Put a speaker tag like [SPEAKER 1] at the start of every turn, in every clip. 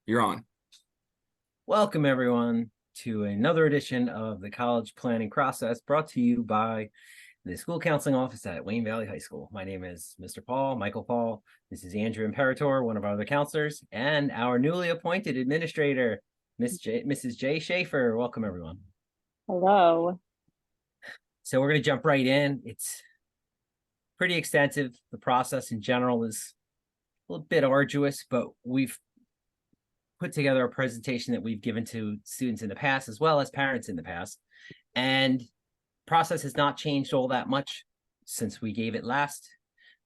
[SPEAKER 1] You're on.
[SPEAKER 2] Welcome, everyone, to another edition of the College Planning Process brought to you by the School Counseling Office at Wayne Valley High School. My name is Mr. Michael Paul. This is Andrew Imperator, one of our other counselors, and our newly appointed administrator, Mrs. J. Schaefer. Welcome, everyone.
[SPEAKER 3] Hello.
[SPEAKER 2] So we're going to jump right in. It's pretty extensive. The process in general is a little bit arduous, but we've put together a presentation that we've given to students in the past, as well as parents in the past. And process has not changed all that much since we gave it last.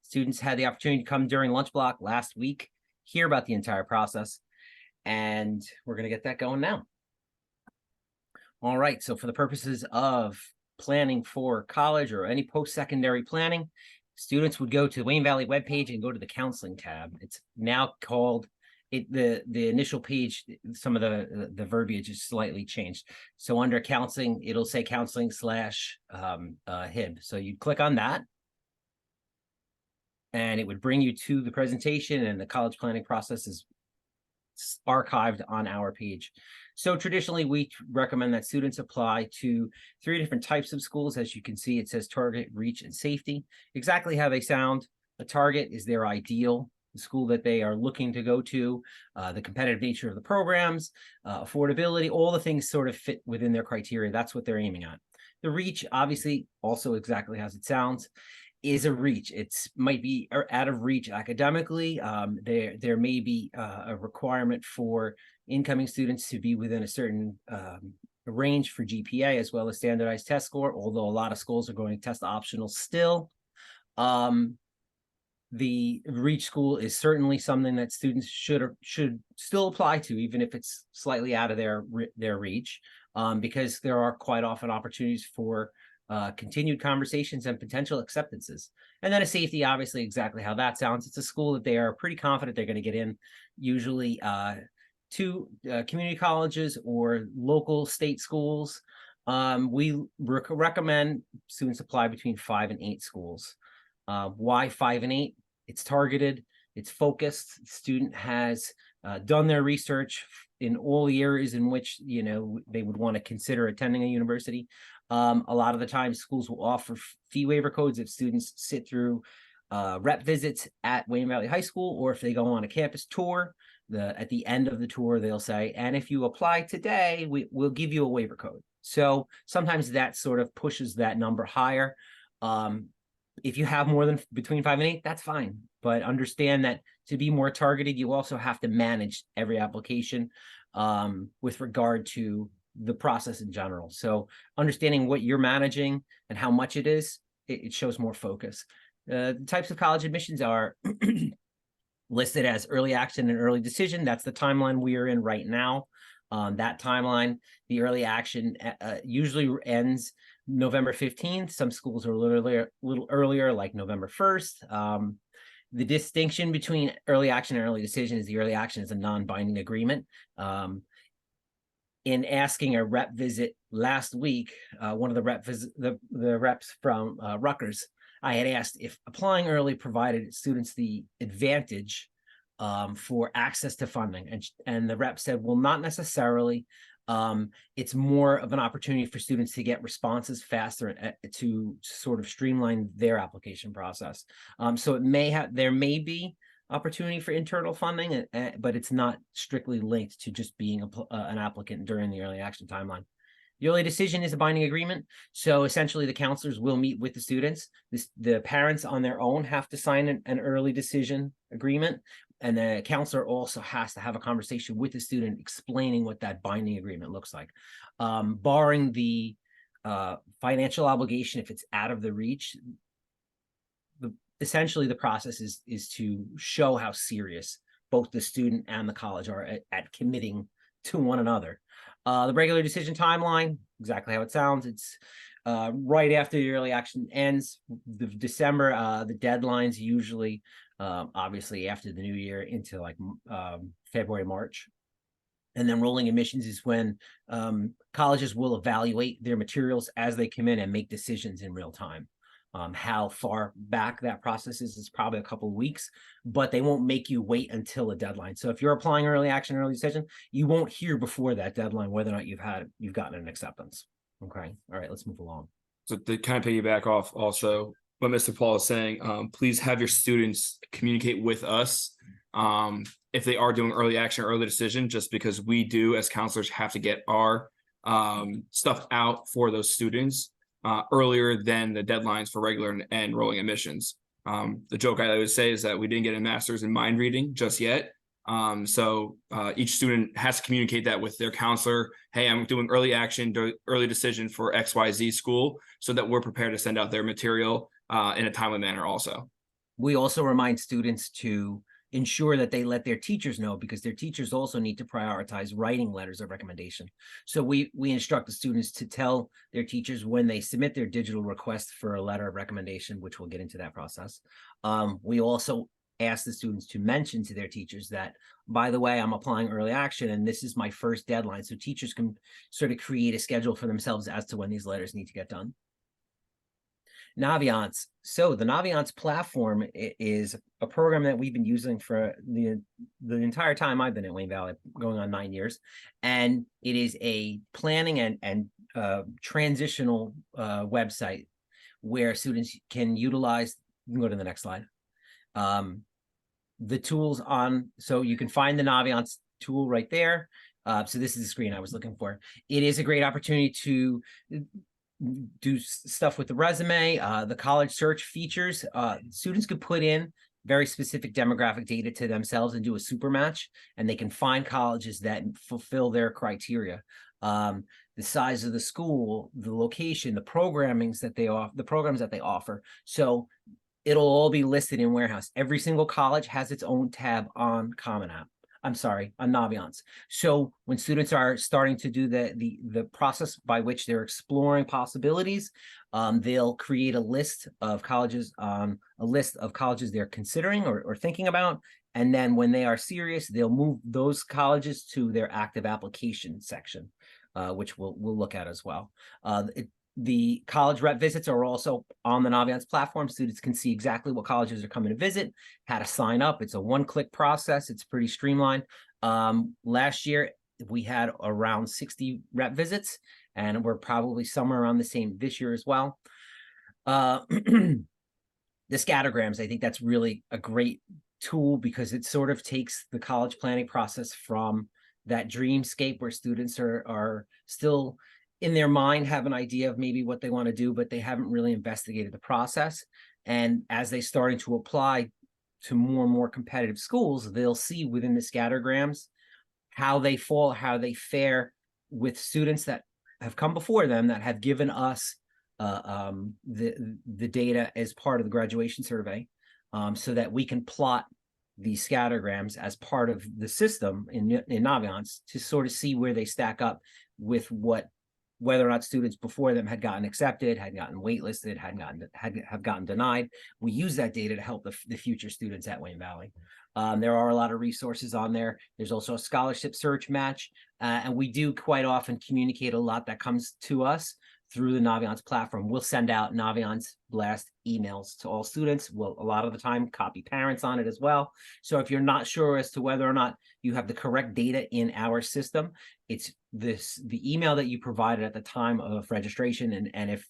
[SPEAKER 2] Students had the opportunity to come during lunch block last week, hear about the entire process, and we're going to get that going now. All right, so for the purposes of planning for college or any post-secondary planning, students would go to the Wayne Valley webpage and go to the counseling tab. It's now called the initial page, some of the verbiage is slightly changed. So under counseling, it'll say counseling / HIB. So you click on that, and it would bring you to the presentation, and the college planning process is archived on our page. So traditionally, we recommend that students apply to 3 different types of schools. As you can see, it says target, reach, and safety. Exactly how they sound. A target is their ideal, the school that they are looking to go to, the competitive nature of the programs, affordability, all the things sort of fit within their criteria. That's what they're aiming at. The reach, obviously, also exactly as it sounds, is a reach. It's might be out of reach academically. There may be a requirement for incoming students to be within a certain range for GPA, as well as standardized test score, although a lot of schools are going test optional still. The reach school is certainly something that students should still apply to, even if it's slightly out of their reach, because there are quite often opportunities for continued conversations and potential acceptances. And then a safety, obviously, exactly how that sounds. It's a school that they are pretty confident they're going to get in, usually to community colleges or local state schools. We recommend students apply between 5 and 8 schools. Why 5 and 8? It's targeted, it's focused. The student has done their research in all the areas in which they would want to consider attending a university. A lot of the time, schools will offer fee waiver codes if students sit through rep visits at Wayne Valley High School, or if they go on a campus tour. At the end of the tour, they'll say, and if you apply today, we'll give you a waiver code. So sometimes that sort of pushes that number higher. If you have more than between 5 and 8, that's fine. But understand that to be more targeted, you also have to manage every application with regard to the process in general. So understanding what you're managing and how much it is, it shows more focus. The types of college admissions are listed as early action and early decision. That's the timeline we are in right now. That timeline, the early action usually ends November 15th. Some schools are a little earlier, like November 1st. The distinction between early action and early decision is the early action is a non-binding agreement. In asking a rep visit last week, one of the reps from Rutgers, I had asked if applying early provided students the advantage for access to funding, and the rep said, well, not necessarily. It's more of an opportunity for students to get responses faster and to sort of streamline their application process. So there may be opportunity for internal funding, but it's not strictly linked to just being an applicant during the early action timeline. The early decision is a binding agreement. So essentially the counselors will meet with the students. The parents on their own have to sign an early decision agreement. And the counselor also has to have a conversation with the student explaining what that binding agreement looks like. Barring the financial obligation, if it's out of the reach, essentially the process is to show how serious both the student and the college are at committing to one another. The regular decision timeline, exactly how it sounds. It's right after the early action ends, December. The deadline's usually obviously after the new year into like February, March. And then rolling admissions is when colleges will evaluate their materials as they come in and make decisions in real time. How far back that process is probably a couple of weeks, but they won't make you wait until a deadline. So if you're applying early action, early decision, you won't hear before that deadline whether or not you've gotten an acceptance. Okay. All right, let's move along.
[SPEAKER 1] So to kind of piggyback off also what Mr. Paul is saying, please have your students communicate with us if they are doing early action, early decision, just because we do as counselors have to get our stuff out for those students earlier than the deadlines for regular and rolling admissions. The joke I always say is that we didn't get a master's in mind reading just yet. So each student has to communicate that with their counselor. Hey, I'm doing early action, early decision for XYZ school, so that we're prepared to send out their material in a timely manner also.
[SPEAKER 2] We also remind students to ensure that they let their teachers know, because their teachers also need to prioritize writing letters of recommendation. So we instruct the students to tell their teachers when they submit their digital request for a letter of recommendation, which we'll get into that process. We also ask the students to mention to their teachers that, by the way, I'm applying early action and this is my first deadline. So teachers can sort of create a schedule for themselves as to when these letters need to get done. Naviance. So the Naviance platform is a program that we've been using for the entire time I've been at Wayne Valley, going on 9 years. And it is a planning and transitional website where students can utilize, you can go to the next slide. The tools on, so you can find the Naviance tool right there. So this is the screen I was looking for. It is a great opportunity to do stuff with the resume, the college search features. Students could put in very specific demographic data to themselves and do a super match, and they can find colleges that fulfill their criteria. The size of the school, the location, the programs that they offer. So it'll all be listed in Warehouse. Every single college has its own tab on Common App. I'm sorry, on Naviance. So when students are starting to do the process by which they're exploring possibilities, they'll create a list of colleges, they're considering or thinking about. And then when they are serious, they'll move those colleges to their active application section, which we'll look at as well. The college rep visits are also on the Naviance platform. Students can see exactly what colleges are coming to visit, how to sign up. It's a one-click process. It's pretty streamlined. Last year, we had around 60 rep visits, and we're probably somewhere around the same this year as well. The scattergrams, I think that's really a great tool because it sort of takes the college planning process from that dreamscape where students are still in their mind have an idea of maybe what they want to do, but they haven't really investigated the process. And as they starting to apply to more and more competitive schools, they'll see within the scattergrams how they fall, how they fare with students that have come before them that have given us the data as part of the graduation survey, so that we can plot these scattergrams as part of the system in Naviance to sort of see where they stack up with whether or not students before them had gotten accepted, had gotten waitlisted, have gotten denied. We use that data to help the future students at Wayne Valley. There are a lot of resources on there. There's also a scholarship search match, and we do quite often communicate a lot that comes to us through the Naviance platform. We'll send out Naviance blast emails to all students. We'll a lot of the time copy parents on it as well. So if you're not sure as to whether or not you have the correct data in our system, it's the email that you provided at the time of registration, and if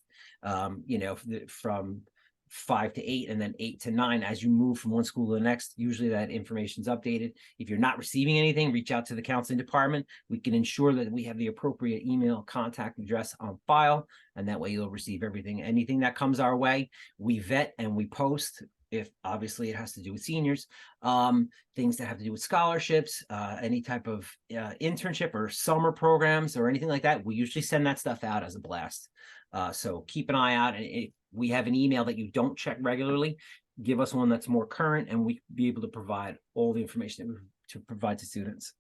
[SPEAKER 2] from 5 to 8 and then 8 to 9, as you move from one school to the next, usually that information is updated. If you're not receiving anything, reach out to the counseling department. We can ensure that we have the appropriate email contact address on file, and that way you'll receive everything. Anything that comes our way, we vet and we post. If obviously it has to do with seniors, things that have to do with scholarships, any type of internship or summer programs or anything like that, we usually send that stuff out as a blast. So keep an eye out. And if we have an email that you don't check regularly, give us one that's more current, and we be able to provide all the information that we to provide to students.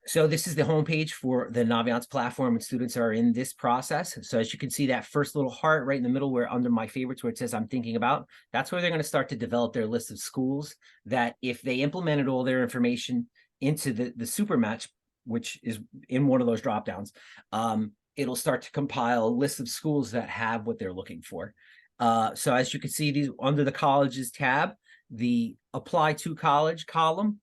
[SPEAKER 2] So this is the homepage for the Naviance platform when students are in this process. So as you can see, that first little heart right in the middle, where under my favorites, where it says I'm thinking about, that's where they're going to start to develop their list of schools that if they implemented all their information into the super match, which is in one of those drop downs, it'll start to compile a list of schools that have what they're looking for. So as you can see, these under the colleges tab, the apply to college column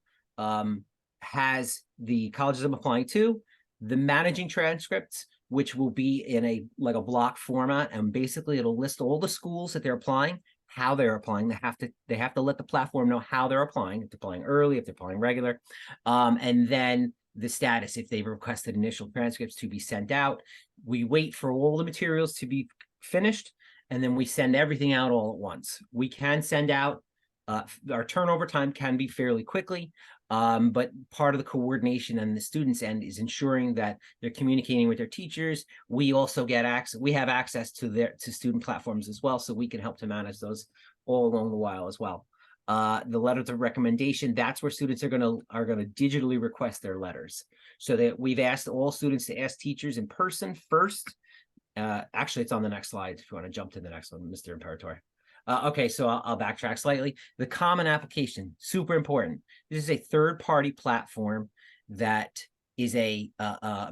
[SPEAKER 2] has the colleges I'm applying to, the managing transcripts, which will be in a like a block format, and basically it'll list all the schools that they're applying, how they're applying. They have to let the platform know how they're applying, if they're applying early, if they're applying regular, and then the status, if they've requested initial transcripts to be sent out. We wait for all the materials to be finished, and then we send everything out all at once. We can send out, our turnover time can be fairly quickly, but part of the coordination on the students' end is ensuring that they're communicating with their teachers. We also get access, we have access to student platforms as well, so we can help to manage those all along the while as well. The letters of recommendation, that's where students are gonna digitally request their letters. So that we've asked all students to ask teachers in person first. Actually, it's on the next slide if you want to jump to the next one, Mr. Imperator. Okay, so I'll backtrack slightly. The Common Application, super important. This is a third-party platform that is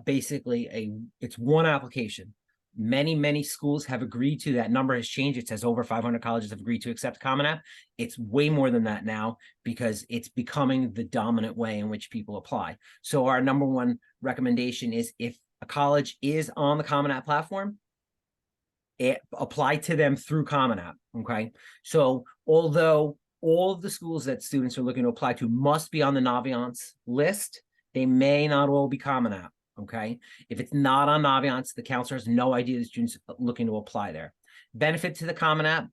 [SPEAKER 2] basically it's one application. Many schools have agreed to that. Number has changed. It says over 500 colleges have agreed to accept Common App. It's way more than that now because it's becoming the dominant way in which people apply. So our number one recommendation is if a college is on the Common App platform, apply to them through Common App. Okay. So although all of the schools that students are looking to apply to must be on the Naviance list, they may not all be Common App. Okay. If it's not on Naviance, the counselor has no idea the student's looking to apply there. Benefit to the Common App,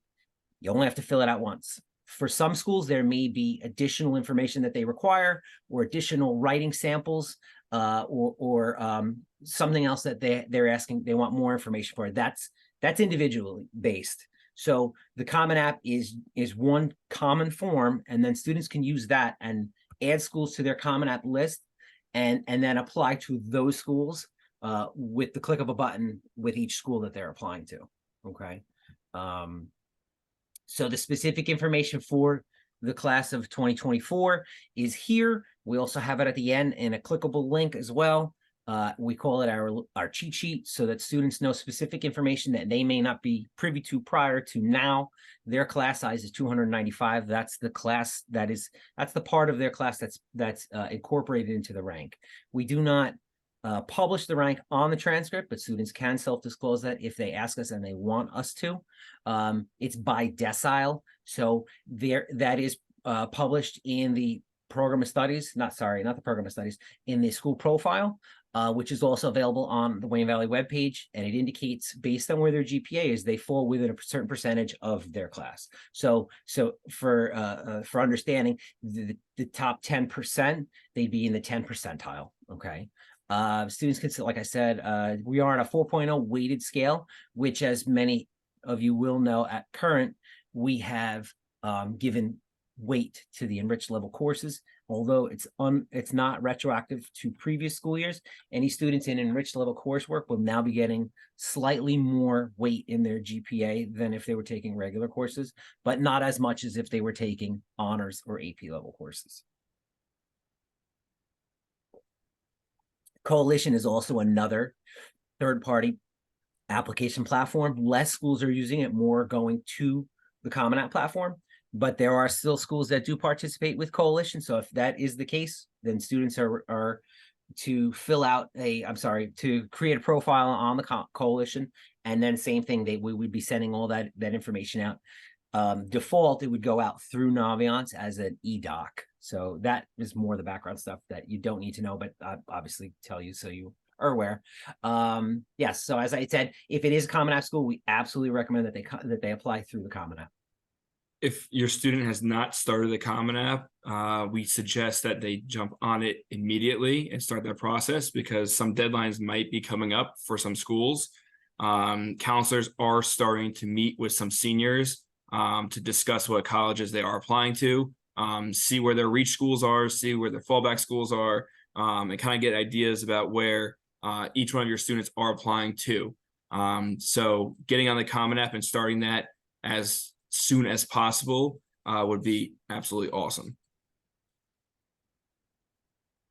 [SPEAKER 2] you only have to fill it out once. For some schools, there may be additional information that they require or additional writing samples or something else that they're asking, they want more information for. That's individually based. So the Common App is one common form, and then students can use that and add schools to their Common App list and then apply to those schools with the click of a button with each school that they're applying to. Okay. So the specific information for the class of 2024 is here. We also have it at the end in a clickable link as well. We call it our cheat sheet so that students know specific information that they may not be privy to prior to now. Their class size is 295. That's the class that's the part of their class that's incorporated into the rank. We do not publish the rank on the transcript, but students can self-disclose that if they ask us and they want us to. It's by decile. So that is published in the program of studies, not the program of studies, in the school profile, which is also available on the Wayne Valley webpage, and it indicates based on where their GPA is, they fall within a certain percentage of their class. So for understanding, the top 10%, they'd be in the 10 percentile. Okay. Students can, like I said, we are on a 4.0 weighted scale, which, as many of you will know, at current, we have given weight to the enriched level courses. Although it's not retroactive to previous school years, any students in enriched level coursework will now be getting slightly more weight in their GPA than if they were taking regular courses, but not as much as if they were taking honors or AP level courses. Coalition is also another third-party application platform. Less schools are using it, more going to the Common App platform. But there are still schools that do participate with Coalition. So if that is the case, then students are to fill out to create a profile on the Coalition. And then same thing, we would be sending all that information out. Default, it would go out through Naviance as an eDoc. So that is more the background stuff that you don't need to know, but I obviously tell you so you are aware. Yes, so as I said, if it is a Common App school, we absolutely recommend that they apply through the Common App.
[SPEAKER 1] If your student has not started the Common App, we suggest that they jump on it immediately and start their process because some deadlines might be coming up for some schools. Counselors are starting to meet with some seniors to discuss what colleges they are applying to, see where their reach schools are, see where their fallback schools are, and kind of get ideas about where each one of your students are applying to. So getting on the Common App and starting that as soon as possible would be absolutely awesome.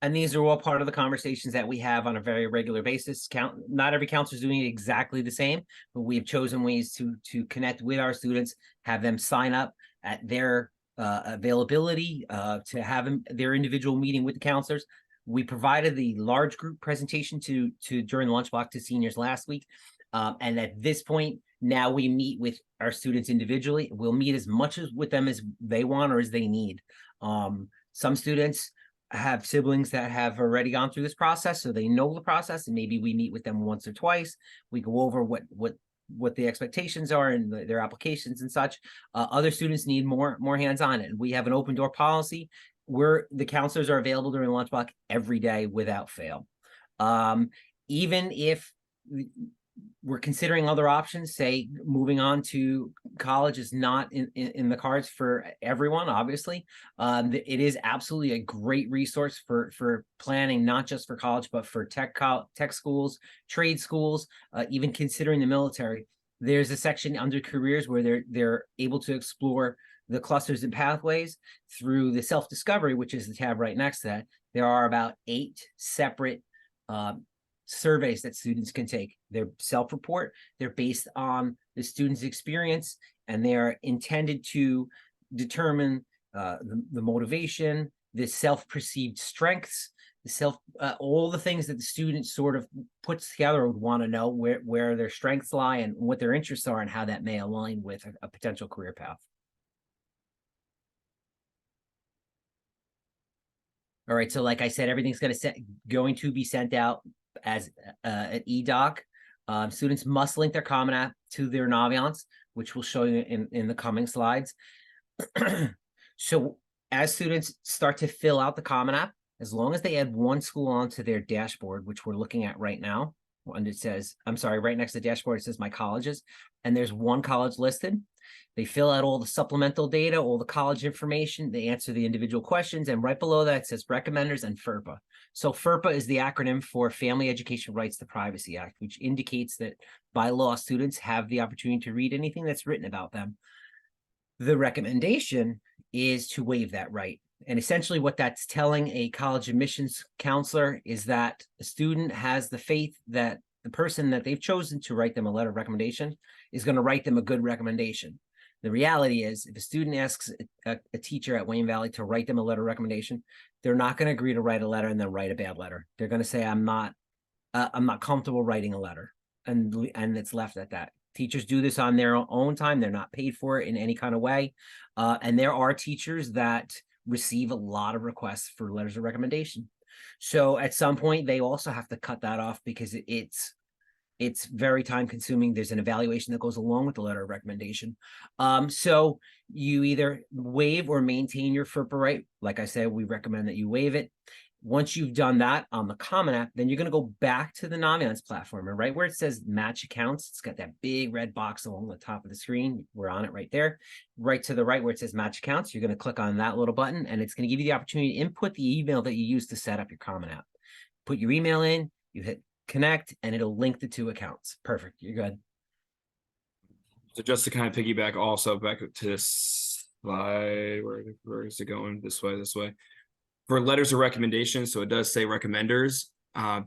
[SPEAKER 2] And these are all part of the conversations that we have on a very regular basis. Not every counselor is doing it exactly the same, but we have chosen ways to connect with our students, have them sign up at their availability, to have their individual meeting with the counselors. We provided the large group presentation to during the lunch block to seniors last week. And at this point, now we meet with our students individually. We'll meet as much as with them as they want or as they need. Some students have siblings that have already gone through this process, so they know the process, and maybe we meet with them once or twice. We go over what the expectations are and their applications and such. Other students need more hands-on, and we have an open door policy where the counselors are available during lunch block every day without fail. Even if we're considering other options, say moving on to college is not in the cards for everyone, obviously. It is absolutely a great resource for planning, not just for college, but for tech schools, trade schools, even considering the military. There's a section under careers where they're able to explore the clusters and pathways through the self-discovery, which is the tab right next to that. There are about 8 separate surveys that students can take. They're self-report, they're based on the student's experience, and they're intended to determine the motivation, the self-perceived strengths, the all the things that the student sort of puts together would want to know where their strengths lie and what their interests are and how that may align with a potential career path. All right, so like I said, everything's going to be sent out as an e-doc. Students must link their Common App to their Naviance, which we'll show you in the coming slides. So as students start to fill out the Common App, as long as they add one school onto their dashboard, which we're looking at right now, and it says, I'm sorry, right next to the dashboard, it says my colleges, and there's one college listed. They fill out all the supplemental data, all the college information, they answer the individual questions, and right below that it says recommenders and FERPA. So FERPA is the acronym for Family Education Rights to Privacy Act, which indicates that by law, students have the opportunity to read anything that's written about them. The recommendation is to waive that right. And essentially what that's telling a college admissions counselor is that a student has the faith that the person that they've chosen to write them a letter of recommendation is going to write them a good recommendation. The reality is, if a student asks a teacher at Wayne Valley to write them a letter of recommendation, they're not going to agree to write a letter and then write a bad letter. They're going to say, I'm not comfortable writing a letter, and it's left at that. Teachers do this on their own time. They're not paid for it in any kind of way. And there are teachers that receive a lot of requests for letters of recommendation. So at some point, they also have to cut that off because it's very time consuming. There's an evaluation that goes along with the letter of recommendation. So you either waive or maintain your FERPA right. Like I said, we recommend that you waive it. Once you've done that on the Common App, then you're going to go back to the Naviance platform, and right where it says match accounts, it's got that big red box along the top of the screen. We're on it right there. Right to the right where it says match accounts, you're going to click on that little button, and it's going to give you the opportunity to input the email that you use to set up your Common App. Put your email in, you hit connect, and it'll link the 2 accounts. Perfect. You're good.
[SPEAKER 1] So just to kind of piggyback also back to this slide, where is it going? This way. For letters of recommendation, so it does say recommenders.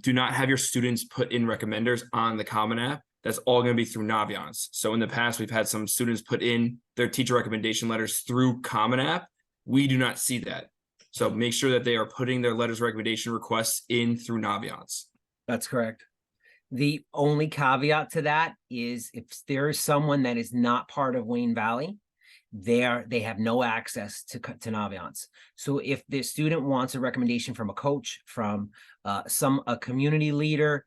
[SPEAKER 1] Do not have your students put in recommenders on the Common App. That's all going to be through Naviance. So in the past, we've had some students put in their teacher recommendation letters through Common App. We do not see that. So make sure that they are putting their letters of recommendation requests in through Naviance.
[SPEAKER 2] That's correct. The only caveat to that is if there is someone that is not part of Wayne Valley, they have no access to Naviance. So if the student wants a recommendation from a coach, from a community leader,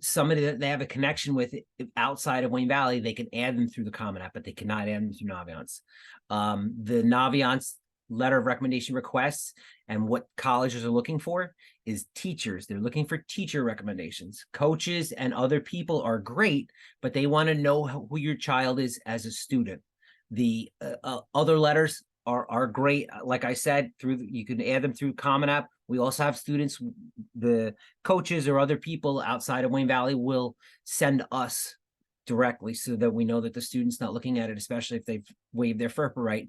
[SPEAKER 2] somebody that they have a connection with outside of Wayne Valley, they can add them through the Common App, but they cannot add them through Naviance. The Naviance letter of recommendation requests and what colleges are looking for is teachers. They're looking for teacher recommendations. Coaches and other people are great, but they want to know who your child is as a student. The other letters are great. Like I said, you can add them through Common App. We also have students, the coaches or other people outside of Wayne Valley will send us directly so that we know that the student's not looking at it, especially if they've waived their FERPA right.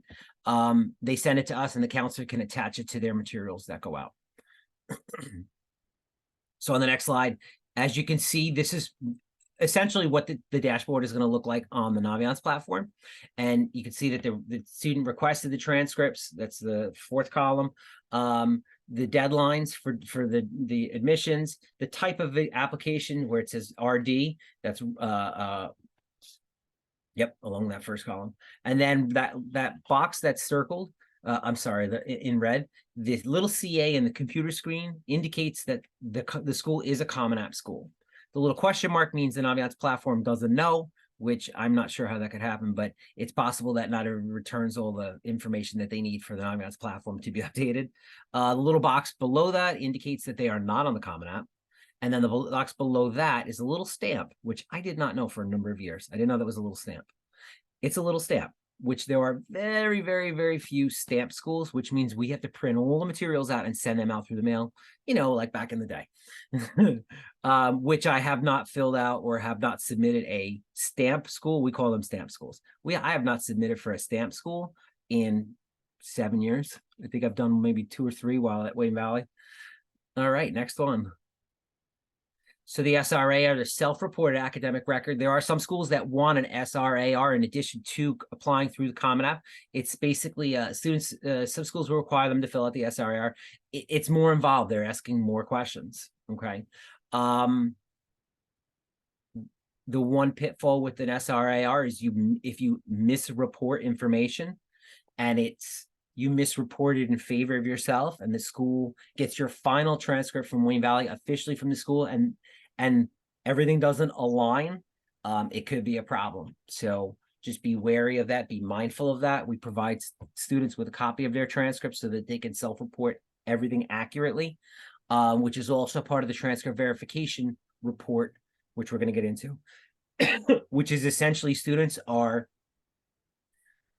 [SPEAKER 2] They send it to us and the counselor can attach it to their materials that go out. So on the next slide, as you can see, this is essentially what the dashboard is going to look like on the Naviance platform. And you can see that the student requested the transcripts. That's the fourth column. The deadlines for the admissions, the type of the application where it says RD, that's yep, along that first column. And then that box that's circled, I'm sorry, in red, the little CA in the computer screen indicates that the school is a Common App school. The little question mark means the Naviance platform doesn't know, which I'm not sure how that could happen, but it's possible that not everyone returns all the information that they need for the Naviance platform to be updated. The little box below that indicates that they are not on the Common App. And then the box below that is a little stamp, which I did not know for a number of years. I didn't know that was a little stamp. It's a little stamp, which there are very, very, very few stamp schools, which means we have to print all the materials out and send them out through the mail, like back in the day, which I have not filled out or have not submitted a stamp school. We call them stamp schools. I have not submitted for a stamp school in 7 years. I think I've done maybe 2 or 3 while at Wayne Valley. All right, next one. So the SRA are the self-reported academic record. There are some schools that want an SRAR in addition to applying through the Common App. It's basically students, some schools will require them to fill out the SRAR. It's more involved. They're asking more questions, okay? The one pitfall with an SRAR is if you misreport information and you misreported in favor of yourself and the school gets your final transcript from Wayne Valley officially from the school and everything doesn't align, it could be a problem. So just be wary of that, be mindful of that. We provide students with a copy of their transcript so that they can self-report everything accurately, which is also part of the transcript verification report, which we're going to get into, which is essentially students are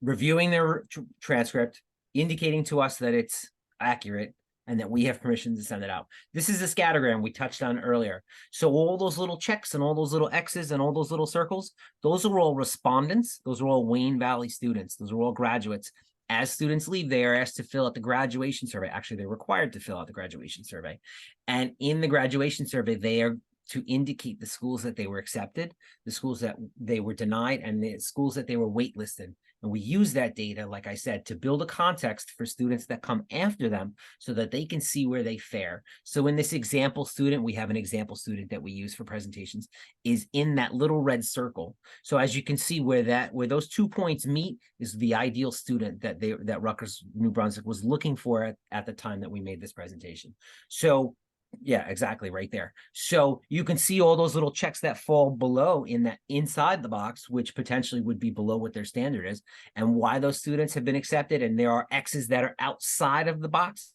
[SPEAKER 2] reviewing their transcript, indicating to us that it's accurate and that we have permission to send it out. This is a scattergram we touched on earlier. So all those little checks and all those little X's and all those little circles, those are all respondents. Those are all Wayne Valley students. Those are all graduates. As students leave, they are asked to fill out the graduation survey. Actually, they're required to fill out the graduation survey. And in the graduation survey, they are to indicate the schools that they were accepted, the schools that they were denied, and the schools that they were waitlisted. And we use that data, like I said, to build a context for students that come after them so that they can see where they fare. So in this example student, we have an example student that we use for presentations is in that little red circle. So as you can see where those 2 points meet is the ideal student that Rutgers New Brunswick was looking for at the time that we made this presentation. So yeah, exactly, right there. So you can see all those little checks that fall below inside the box, which potentially would be below what their standard is, and why those students have been accepted. And there are X's that are outside of the box.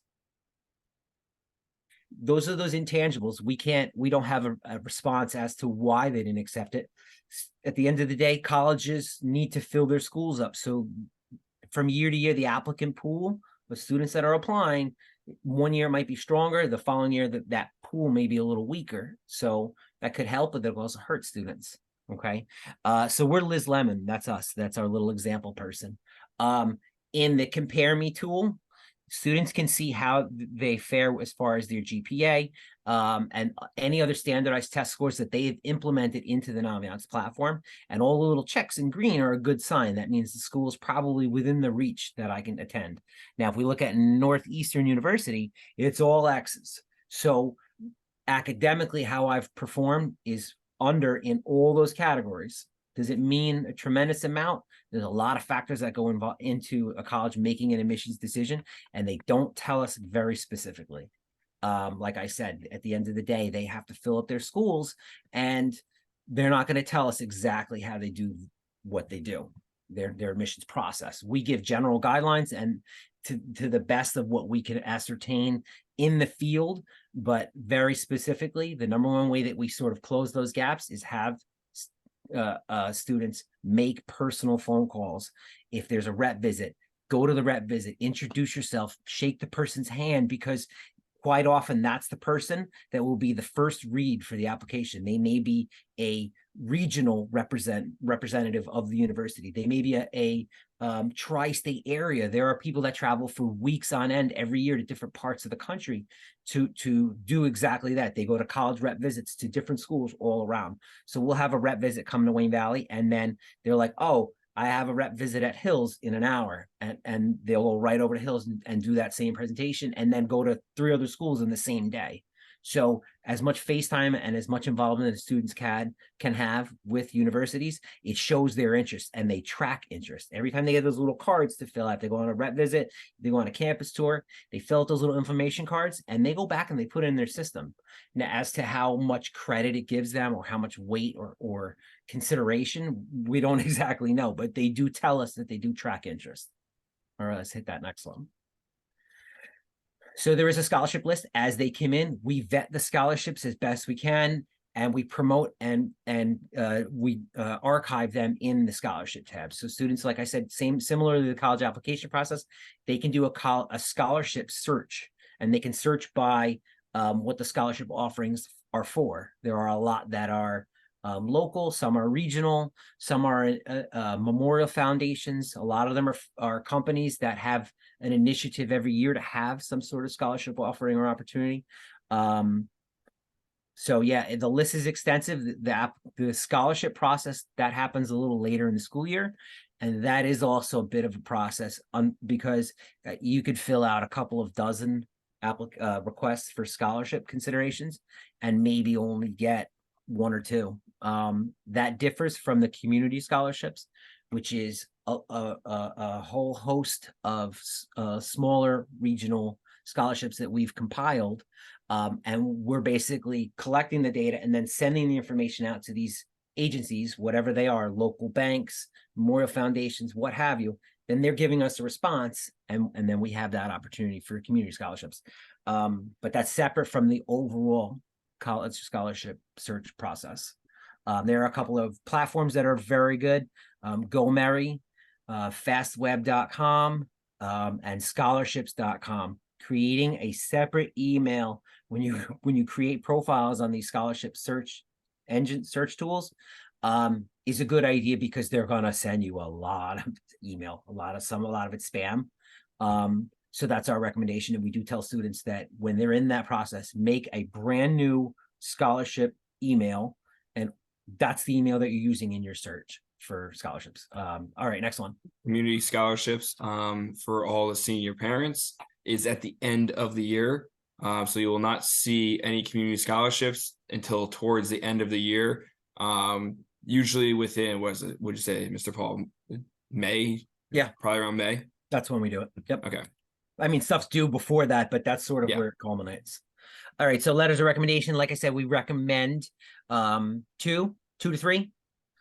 [SPEAKER 2] Those are those intangibles. We don't have a response as to why they didn't accept it. At the end of the day, colleges need to fill their schools up. So from year to year, the applicant pool of students that are applying, one year might be stronger, the following year that pool may be a little weaker. So that could help, but that will also hurt students. Okay. So we're Liz Lemon. That's us. That's our little example person. In the Compare Me tool, students can see how they fare as far as their GPA and any other standardized test scores that they've implemented into the Naviance platform. And all the little checks in green are a good sign. That means the school is probably within the reach that I can attend. Now, if we look at Northeastern University, it's all X's. So academically, how I've performed is under in all those categories. Does it mean a tremendous amount? There's a lot of factors that go into a college making an admissions decision, and they don't tell us very specifically. Like I said, at the end of the day, they have to fill up their schools, and they're not going to tell us exactly how they do what they do, their admissions process. We give general guidelines and to the best of what we can ascertain in the field, but very specifically, the number one way that we sort of close those gaps is have students make personal phone calls. If there's a rep visit, go to the rep visit, introduce yourself, shake the person's hand, because quite often that's the person that will be the first read for the application. They may be a regional representative of the university. They may be a tri-state area. There are people that travel for weeks on end every year to different parts of the country to do exactly that. They go to college rep visits to different schools all around. So we'll have a rep visit come to Wayne Valley, and then they're like, oh, I have a rep visit at Hills in an hour, and they'll go right over to Hills and do that same presentation, and then go to 3 other schools in the same day. So as much FaceTime and as much involvement as students can have with universities, it shows their interest, and they track interest. Every time they get those little cards to fill out, they go on a rep visit, they go on a campus tour, they fill out those little information cards, and they go back and they put it in their system. Now, as to how much credit it gives them or how much weight or consideration, we don't exactly know, but they do tell us that they do track interest. All right, let's hit that next one. So there is a scholarship list as they come in. We vet the scholarships as best we can, and we promote and we archive them in the scholarship tab. So students, like I said, similar to the college application process, they can do a scholarship search, and they can search by what the scholarship offerings are for. There are a lot that are local, some are regional, some are memorial foundations. A lot of them are companies that have an initiative every year to have some sort of scholarship offering or opportunity. So yeah, the list is extensive. The scholarship process that happens a little later in the school year, and that is also a bit of a process because you could fill out a couple of dozen requests for scholarship considerations and maybe only get 1 or 2. That differs from the community scholarships, which is a whole host of smaller regional scholarships that we've compiled. And we're basically collecting the data and then sending the information out to these agencies, whatever they are, local banks, memorial foundations, what have you. Then they're giving us a response, and then we have that opportunity for community scholarships. But that's separate from the overall college scholarship search process. There are a couple of platforms that are very good. GoMary, fastweb.com, and scholarships.com. Creating a separate email when you create profiles on these scholarship search tools is a good idea, because they're going to send you a lot of email, a lot of it spam. So that's our recommendation. And we do tell students that when they're in that process, make a brand new scholarship email, and that's the email that you're using in your search for scholarships. All right, next one.
[SPEAKER 1] Community scholarships for all the senior parents is at the end of the year. So you will not see any community scholarships until towards the end of the year. Usually within, what would you say, Mr. Paul? May?
[SPEAKER 2] Yeah.
[SPEAKER 1] Probably around May.
[SPEAKER 2] That's when we do it. Yep.
[SPEAKER 1] Okay.
[SPEAKER 2] I mean, stuff's due before that, but that's sort of where it culminates. All right. So letters of recommendation, like I said, we recommend 2 to 3.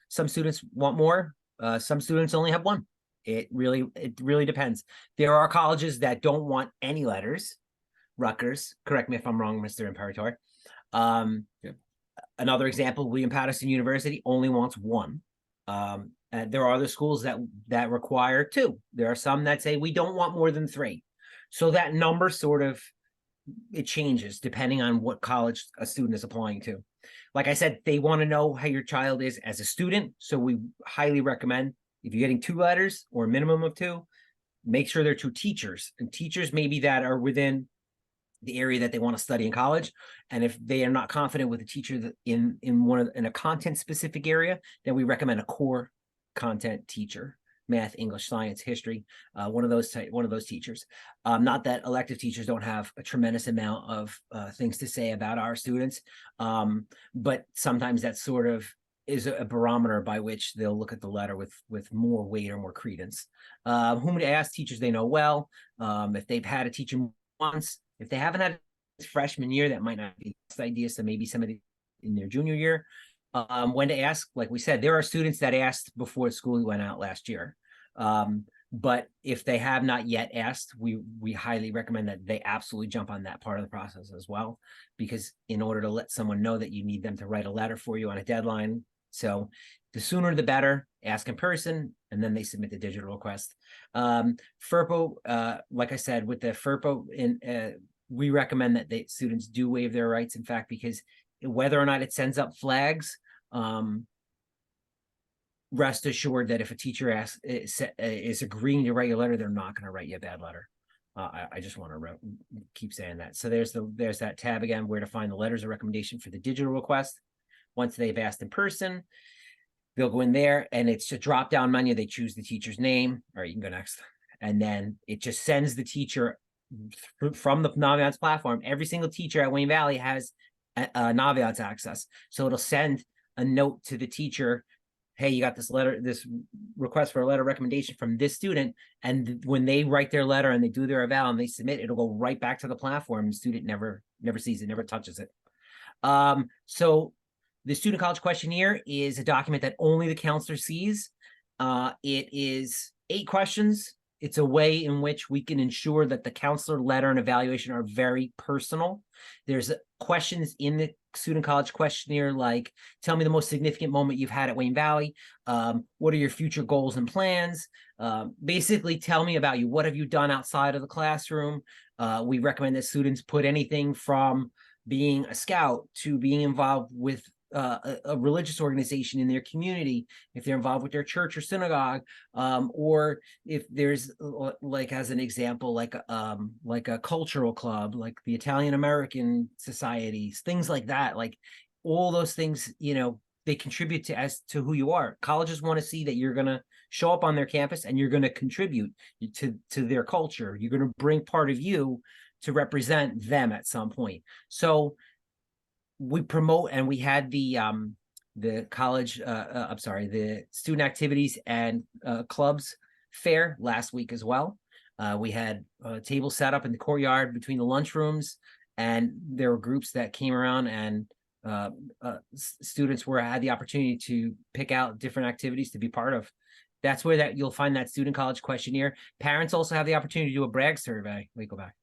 [SPEAKER 2] Some students want more. Some students only have 1. It really depends. There are colleges that don't want any letters. Rutgers, correct me if I'm wrong, Mr. Imperator. Another example, William Patterson University only wants 1. And there are other schools that require 2. There are some that say we don't want more than 3. So that number sort of, it changes depending on what college a student is applying to. Like I said, they want to know how your child is as a student. So we highly recommend, if you're getting 2 letters or a minimum of 2, make sure they're 2 teachers, and teachers maybe that are within the area that they want to study in college. And if they are not confident with a teacher that in a content specific area, then we recommend a core content teacher, math, English, science, history, one of those teachers. Not that elective teachers don't have a tremendous amount of things to say about our students, but sometimes that sort of is a barometer by which they'll look at the letter with more weight or more credence. Whom to ask, teachers they know well. If they've had a teacher once, if they haven't had a freshman year, that might not be the best idea. So maybe somebody in their junior year. When to ask, like we said, there are students that asked before school went out last year. But if they have not yet asked, we highly recommend that they absolutely jump on that part of the process as well, because in order to let someone know that you need them to write a letter for you on a deadline. So the sooner the better. Ask in person, and then they submit the digital request. FERPA, like I said, with the FERPA we recommend that the students do waive their rights, in fact, because whether or not it sends up flags, rest assured that if a teacher is agreeing to write your letter, they're not going to write you a bad letter. I just want to keep saying that. So there's that tab again, where to find the letters of recommendation for the digital request. Once they've asked in person, they'll go in there, and it's a drop down menu. They choose the teacher's name. All right, you can go next. And then it just sends the teacher from the Naviance platform. Every single teacher at Wayne Valley has Naviance access. So it'll send a note to the teacher, hey, you got this request for a letter of recommendation from this student. And when they write their letter and they do their eval and they submit, it'll go right back to the platform. The student never sees it, never touches it. So the student college questionnaire is a document that only the counselor sees. It is 8 questions. It's a way in which we can ensure that the counselor letter and evaluation are very personal. There's questions in the student college questionnaire like, tell me the most significant moment you've had at Wayne Valley. What are your future goals and plans? Basically, tell me about you. What have you done outside of the classroom? We recommend that students put anything from being a scout to being involved with a religious organization in their community, if they're involved with their church or synagogue, or if there's, like, as an example, like a cultural club, like the Italian American societies, things like that. Like all those things, they contribute as to who you are. Colleges want to see that you're going to show up on their campus and you're going to contribute to their culture. You're going to bring part of you to represent them at some point. So we promote, and we had the college, the student activities and clubs fair last week as well. We had a table set up in the courtyard between the lunchrooms, and there were groups that came around, and students had the opportunity to pick out different activities to be part of. That's where you'll find that student college questionnaire. Parents also have the opportunity to do a brag survey. Let me go back.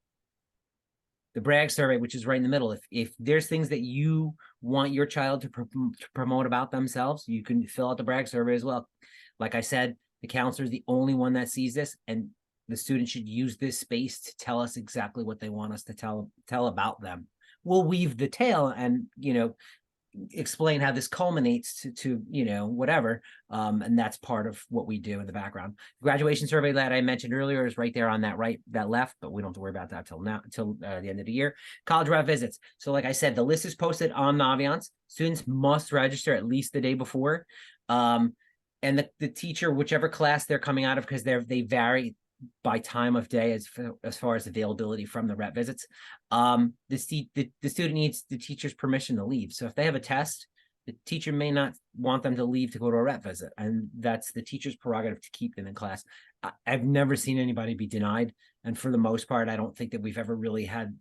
[SPEAKER 2] The brag survey, which is right in the middle. If there's things that you want your child to promote about themselves, you can fill out the brag survey as well. Like I said, the counselor is the only one that sees this, and the student should use this space to tell us exactly what they want us to tell about them. We'll weave the tale and, explain how this culminates to whatever. And that's part of what we do in the background. Graduation survey that I mentioned earlier is right there on that left, but we don't have to worry about that till the end of the year. College rep visits. So like I said, the list is posted on Naviance. Students must register at least the day before. And the teacher, whichever class they're coming out of, because they vary by time of day as far as availability from the rep visits. The student needs the teacher's permission to leave. So if they have a test, the teacher may not want them to leave to go to a rep visit, and that's the teacher's prerogative to keep them in class. I've never seen anybody be denied, and for the most part, I don't think that we've ever really had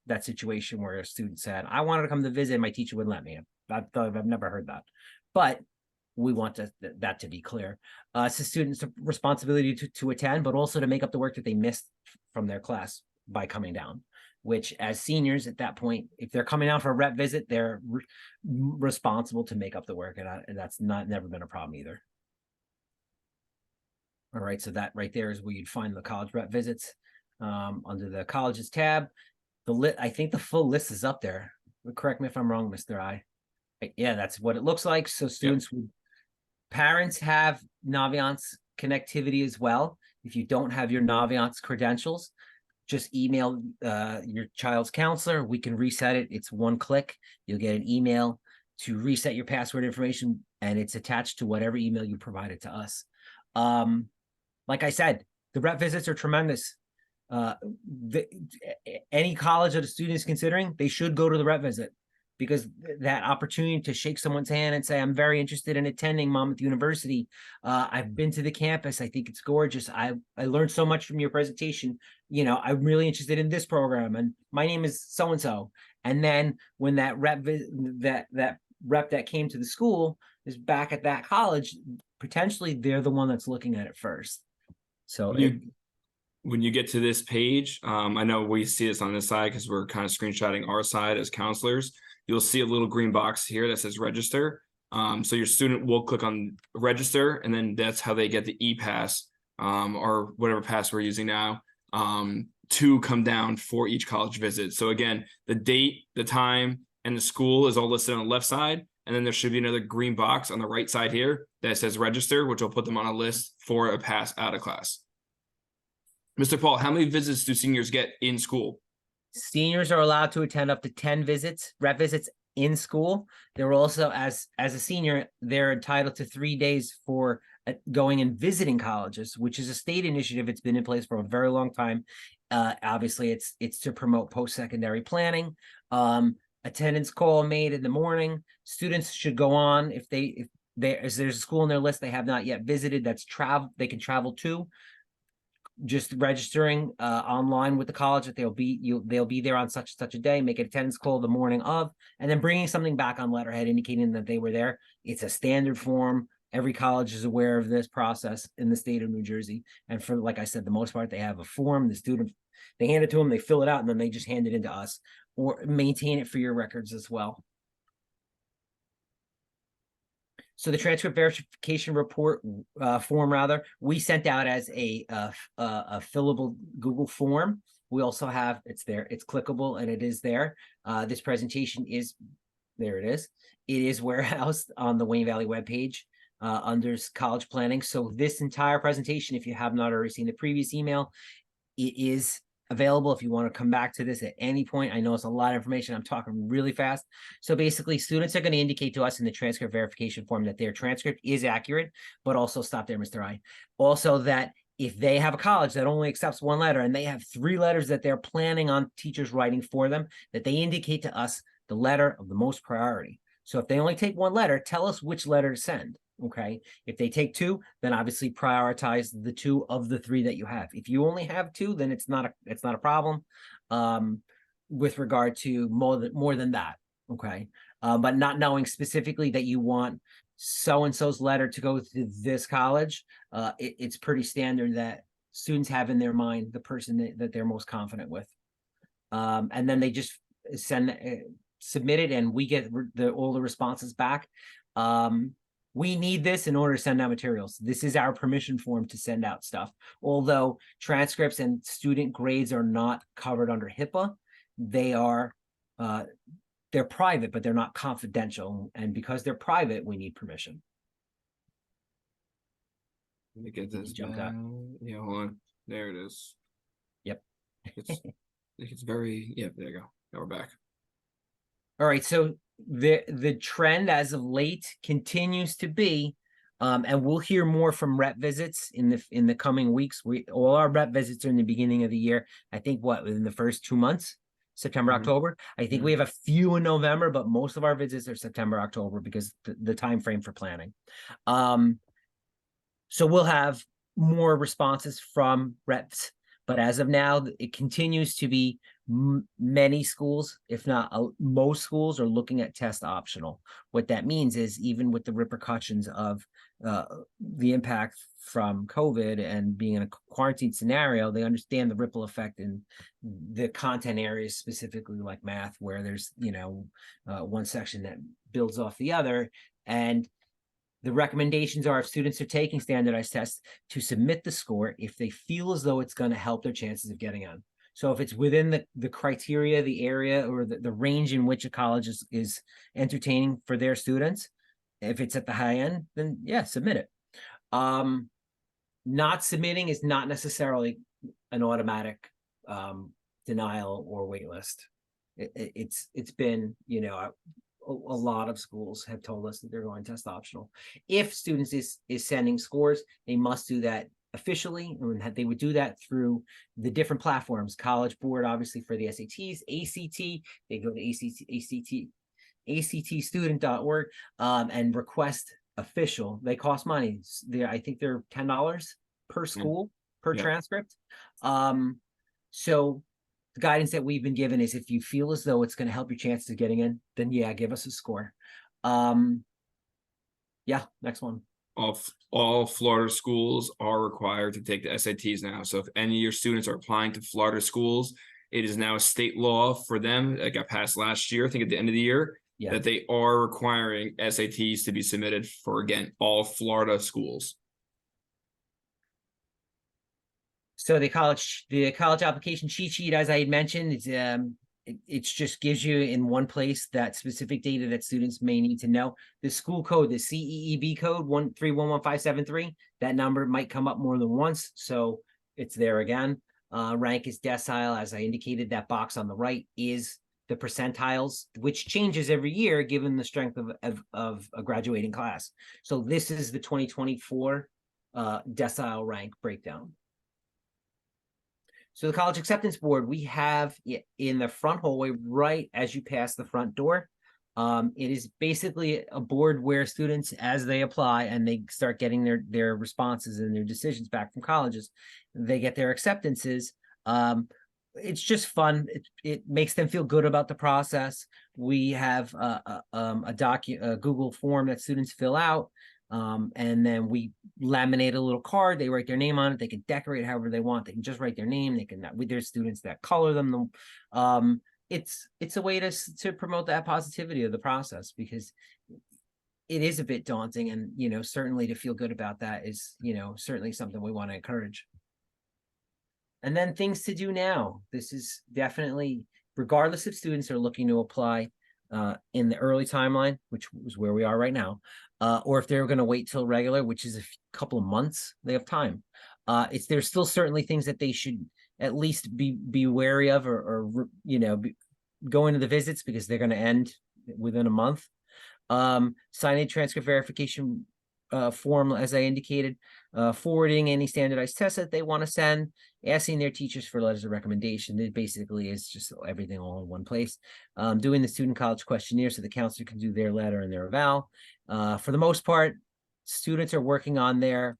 [SPEAKER 2] that situation where a student said, I wanted to come to visit, my teacher wouldn't let me. I've never heard that, but we want that to be clear. It's the student's responsibility to attend, but also to make up the work that they missed from their class by coming down, which as seniors at that point, if they're coming down for a rep visit, they're responsible to make up the work. And that's never been a problem either. All right, so that right there is where you'd find the college rep visits. Under the colleges tab, I think the full list is up there. Correct me if I'm wrong, Mr. I. Yeah, that's what it looks like. So students would. Parents have Naviance connectivity as well. If you don't have your Naviance credentials, just email your child's counselor. We can reset it. It's one click. You'll get an email to reset your password information, and it's attached to whatever email you provided to us. Like I said, the rep visits are tremendous. Any college that a student is considering, they should go to the rep visit, because that opportunity to shake someone's hand and say, I'm very interested in attending Monmouth University. I've been to the campus. I think it's gorgeous. I learned so much from your presentation. I'm really interested in this program, and my name is so-and-so. And then when that rep that came to the school is back at that college, potentially they're the one that's looking at it first. So
[SPEAKER 1] when you get to this page, I know we see this on this side because we're kind of screenshotting our side as counselors. You'll see a little green box here that says register. So your student will click on register, and then that's how they get the e-pass or whatever pass we're using now. two come down for each college visit. So again, the date, the time, and the school is all listed on the left side. And then there should be another green box on the right side here that says register, which will put them on a list for a pass out of class. Mr. Paul, how many visits do seniors get in school?
[SPEAKER 2] Seniors are allowed to attend up to 10 visits, rep visits in school. They're also, as a senior, they're entitled to 3 days for going and visiting colleges, which is a state initiative. It's been in place for a very long time. Obviously, it's to promote post-secondary planning. Attendance call made in the morning. Students should go on if there's a school on their list they have not yet visited that's they can travel to. Just registering online with the college that they'll be there on such and such a day, make an attendance call the morning of, and then bringing something back on letterhead indicating that they were there. It's a standard form. Every college is aware of this process in the state of New Jersey. And for, like I said, the most part, they have a form. The student, they hand it to them, they fill it out, and then they just hand it into us or maintain it for your records as well. So the transcript verification report form, rather, we sent out as a fillable Google form. We also have, it's there, it's clickable, and it is there. This presentation is, there it is. It is warehoused on the Wayne Valley webpage under college planning. So this entire presentation, if you have not already seen the previous email, it is available if you want to come back to this at any point. I know it's a lot of information. I'm talking really fast. So basically, students are going to indicate to us in the transcript verification form that their transcript is accurate, but also stop there, Mr. I. Also that if they have a college that only accepts one letter and they have 3 letters that they're planning on teachers writing for them, that they indicate to us the letter of the most priority. So if they only take 1 letter, tell us which letter to send. Okay, if they take 2, then obviously prioritize the 2 of the 3 that you have. If you only have 2, then it's not a problem with regard to more than that. Okay, but not knowing specifically that you want so-and-so's letter to go to this college, it's pretty standard that students have in their mind the person that they're most confident with, and then they just submit it, and we get all the responses back. We need this in order to send out materials. This is our permission form to send out stuff. Although transcripts and student grades are not covered under HIPAA, they are, they're private, but they're not confidential. And because they're private, we need permission.
[SPEAKER 1] Let me get this.
[SPEAKER 2] Jumped out.
[SPEAKER 1] Yeah, hold on. There it is.
[SPEAKER 2] Yep.
[SPEAKER 1] It's very, yeah, there you go. Now we're back.
[SPEAKER 2] All right, so the trend as of late continues to be, and we'll hear more from rep visits in the coming weeks. All our rep visits are in the beginning of the year. I think within the first 2 months, September, October. I think we have a few in November, but most of our visits are September, October because the time frame for planning. So we'll have more responses from reps. But as of now, it continues to be many schools, if not most schools, are looking at test optional. What that means is even with the repercussions of the impact from COVID and being in a quarantine scenario, they understand the ripple effect in the content areas, specifically like math, where there's, one section that builds off the other. And the recommendations are if students are taking standardized tests to submit the score if they feel as though it's going to help their chances of getting on. So if it's within the criteria, the area, or the range in which a college is entertaining for their students, if it's at the high end, then yeah, submit it. Not submitting is not necessarily an automatic denial or waitlist. It's been, a lot of schools have told us that they're going test optional. If students is sending scores, they must do that officially, and they would do that through the different platforms. College Board, obviously, for the SATs, ACT, they go to actstudent.org and request official. They cost money. I think they're $10 per school, per transcript. So the guidance that we've been given is if you feel as though it's going to help your chances of getting in, then yeah, give us a score. Yeah, next one.
[SPEAKER 1] All Florida schools are required to take the SATs now. So if any of your students are applying to Florida schools, it is now a state law for them that got passed last year, I think at the end of the year, that they are requiring SATs to be submitted for, again, all Florida schools.
[SPEAKER 2] So the college application cheat sheet, as I had mentioned, it just gives you in one place that specific data that students may need to know. The school code, the CEEB code 1311573, that number might come up more than once, so it's there again. Rank is decile, as I indicated. That box on the right is the percentiles, which changes every year given the strength of a graduating class. So this is the 2024 decile rank breakdown. So the College Acceptance Board, we have it in the front hallway right as you pass the front door. It is basically a board where students, as they apply and they start getting their responses and their decisions back from colleges, they get their acceptances. It's just fun. It makes them feel good about the process. We have a Google form that students fill out. And then we laminate a little card. They write their name on it. They can decorate however they want. They can just write their name. They can, with their students that color them. It's a way to promote that positivity of the process, because it is a bit daunting, and certainly to feel good about that is certainly something we want to encourage. And then things to do now. This is definitely, regardless if students are looking to apply in the early timeline, which is where we are right now, or if they're going to wait till regular, which is a couple of months, they have time. There's still certainly things that they should at least be wary of, or go into the visits, because they're going to end within a month. Signing transcript verification form, as I indicated, forwarding any standardized tests that they want to send, asking their teachers for letters of recommendation. It basically is just everything all in one place. Doing the student college questionnaire so the counselor can do their letter and their eval. For the most part, students are working on their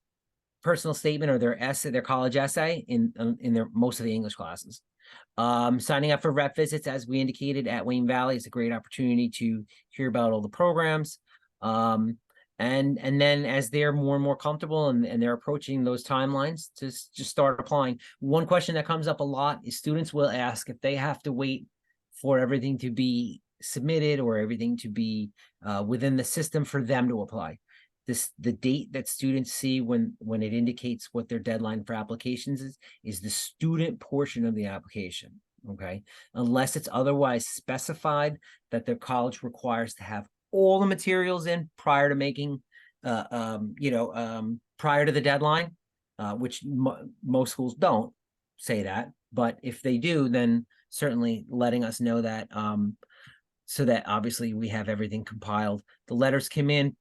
[SPEAKER 2] personal statement or their essay, their college essay in their most of the English classes. Signing up for rep visits, as we indicated, at Wayne Valley is a great opportunity to hear about all the programs. And then as they're more and more comfortable and they're approaching those timelines, to just start applying. One question that comes up a lot is students will ask if they have to wait for everything to be submitted or everything to be within the system for them to apply. The date that students see when it indicates what their deadline for applications is the student portion of the application. Okay, unless it's otherwise specified that their college requires to have all the materials in prior to making prior to the deadline, which most schools don't say that, but if they do, then certainly letting us know that, so that obviously we have everything compiled. The letters come in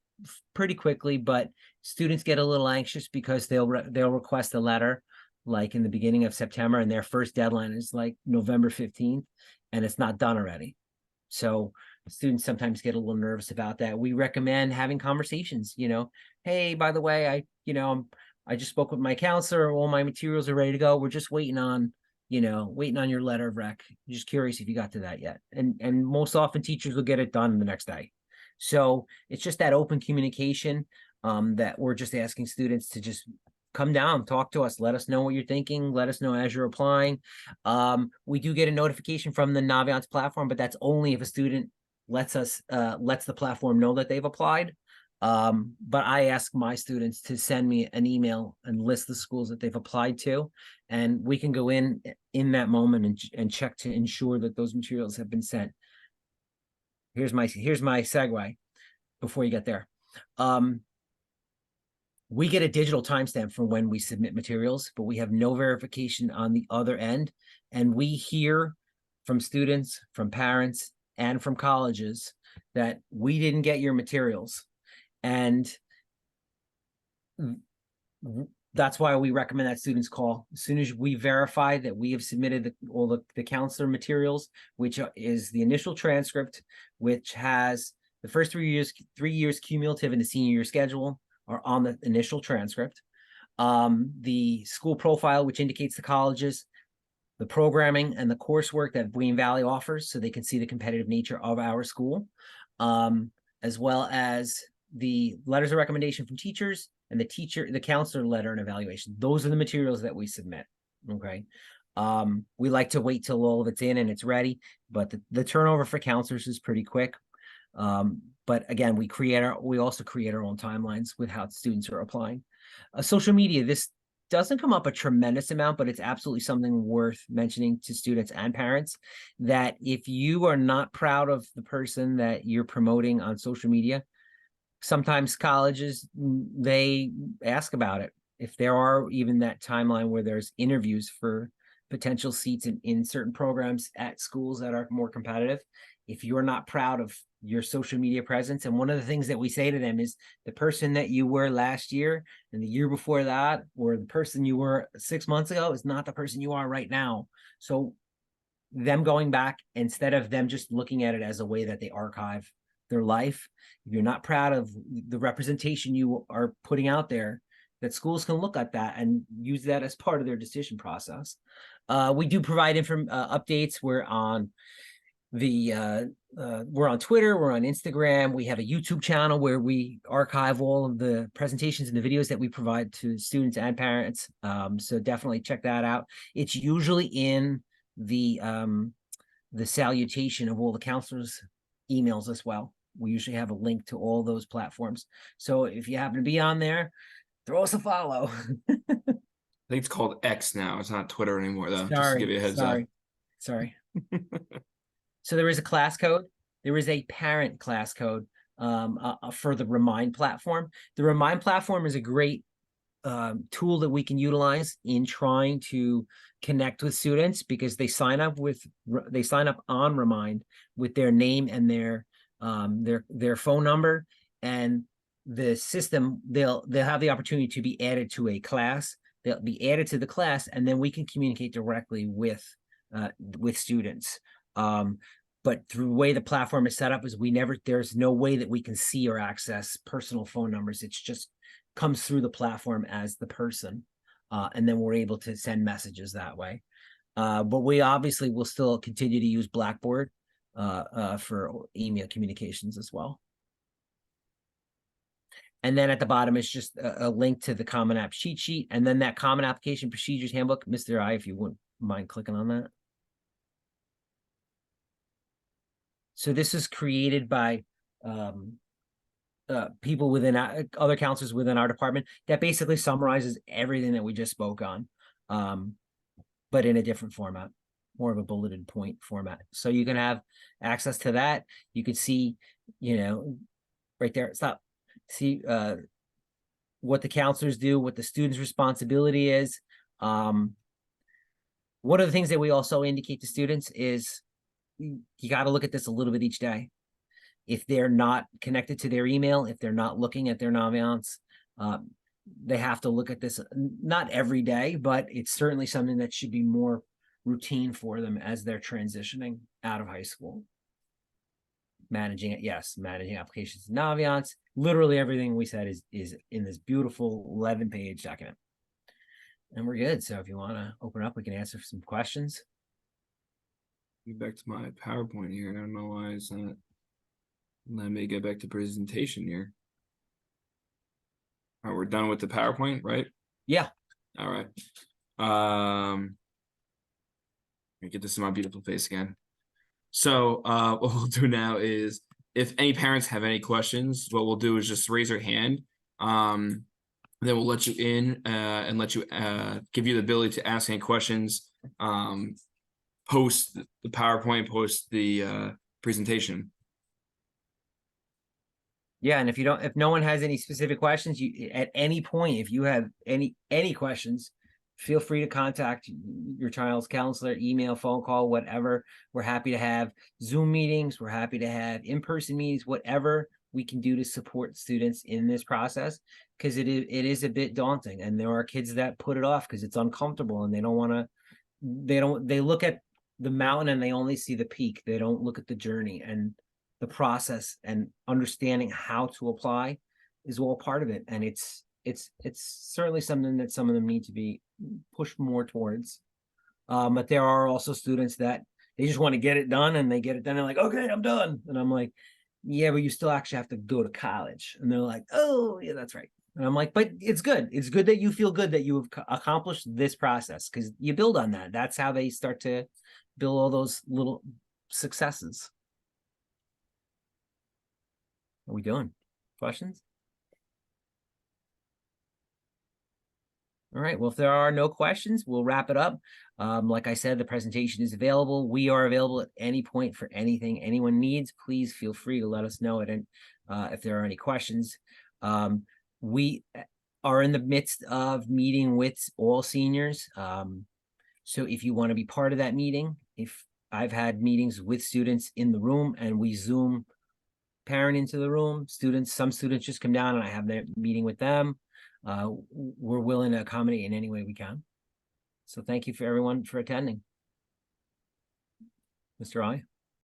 [SPEAKER 2] pretty quickly, but students get a little anxious because they'll request a letter like in the beginning of September, and their first deadline is like November 15th, and it's not done already. So students sometimes get a little nervous about that. We recommend having conversations, hey, by the way, I just spoke with my counselor, all my materials are ready to go. We're just waiting on your letter of rec. I'm just curious if you got to that yet. And most often teachers will get it done the next day. So it's just that open communication that we're just asking students to just come down, talk to us, let us know what you're thinking, let us know as you're applying. We do get a notification from the Naviance platform, but that's only if a student lets the platform know that they've applied. But I ask my students to send me an email and list the schools that they've applied to, and we can go in that moment and check to ensure that those materials have been sent. Here's my segue before you get there. We get a digital timestamp for when we submit materials, but we have no verification on the other end. And we hear from students, from parents, and from colleges that we didn't get your materials. And that's why we recommend that students call as soon as we verify that we have submitted all the counselor materials, which is the initial transcript, which has the first 3 years cumulative in the senior year schedule are on the initial transcript. The school profile, which indicates the colleges, the programming and the coursework that Wayne Valley offers, so they can see the competitive nature of our school, as well as the letters of recommendation from teachers and the counselor letter and evaluation. Those are the materials that we submit. Okay. We like to wait till all of it's in and it's ready, but the turnover for counselors is pretty quick. But again, we also create our own timelines with how students are applying. Social media, this doesn't come up a tremendous amount, but it's absolutely something worth mentioning to students and parents, that if you are not proud of the person that you're promoting on social media, sometimes colleges, they ask about it. If there are even that timeline where there's interviews for potential seats in certain programs at schools that are more competitive, if you're not proud of your social media presence, and one of the things that we say to them is the person that you were last year and the year before that, or the person you were 6 months ago, is not the person you are right now. So them going back, instead of them just looking at it as a way that they archive their life, if you're not proud of the representation you are putting out there, that schools can look at that and use that as part of their decision process. We do provide updates. We're on Twitter, we're on Instagram, we have a YouTube channel where we archive all of the presentations and the videos that we provide to students and parents. So definitely check that out. It's usually in the salutation of all the counselors' emails as well. We usually have a link to all those platforms. So if you happen to be on there, throw us a follow.
[SPEAKER 1] I think it's called X now. It's not Twitter anymore, though. Just to give you a heads up.
[SPEAKER 2] Sorry. So there is a class code. There is a parent class code for the Remind platform. The Remind platform is a great tool that we can utilize in trying to connect with students, because they sign up on Remind with their name and their phone number, and the system, they'll have the opportunity to be added to a class. They'll be added to the class, and then we can communicate directly with students. But through the way the platform is set up is there's no way that we can see or access personal phone numbers. It's just comes through the platform as the person. And then we're able to send messages that way. But we obviously will still continue to use Blackboard for email communications as well. And then at the bottom is just a link to the Common App cheat sheet, and then that Common Application Procedures Handbook. Mr. I, if you wouldn't mind clicking on that. So this is created by people within other counselors within our department, that basically summarizes everything that we just spoke on, but in a different format, more of a bulleted point format. So you can have access to that. You could see, right there, see what the counselors do, what the student's responsibility is. One of the things that we also indicate to students is you got to look at this a little bit each day. If they're not connected to their email, if they're not looking at their Naviance, they have to look at this, not every day, but it's certainly something that should be more routine for them as they're transitioning out of high school. Managing it, yes, managing applications in Naviance. Literally everything we said is in this beautiful 11-page document. And we're good. So if you want to open up, we can answer some questions.
[SPEAKER 1] Get back to my PowerPoint here. I don't know why it's not. Let me get back to presentation here. All right, we're done with the PowerPoint, right?
[SPEAKER 2] Yeah.
[SPEAKER 1] All right. Let me get this in my beautiful face again. So what we'll do now is, if any parents have any questions, what we'll do is just raise your hand. Then we'll let you in and let you give you the ability to ask any questions. Post the PowerPoint, post the presentation.
[SPEAKER 2] Yeah, and if no one has any specific questions, you at any point, if you have any questions, feel free to contact your child's counselor, email, phone call, whatever. We're happy to have Zoom meetings. We're happy to have in-person meetings, whatever we can do to support students in this process, because it is a bit daunting, and there are kids that put it off because it's uncomfortable and they don't want to. They look at the mountain and they only see the peak. They don't look at the journey, and the process and understanding how to apply is all part of it. And it's certainly something that some of them need to be pushed more towards. But there are also students that they just want to get it done, and they get it done. They're like, okay, I'm done. And I'm like, yeah, but you still actually have to go to college. And they're like, oh yeah, that's right. And I'm like, but it's good. It's good that you feel good that you have accomplished this process, because you build on that. That's how they start to build all those little successes. How are we doing? Questions? All right, well, if there are no questions, we'll wrap it up. Like I said, the presentation is available. We are available at any point for anything anyone needs. Please feel free to let us know if there are any questions. We are in the midst of meeting with all seniors. So if you want to be part of that meeting, if I've had meetings with students in the room and we Zoom parent into the room, some students just come down and I have their meeting with them. We're willing to accommodate in any way we can. So thank you for everyone for attending. Mr. Ali?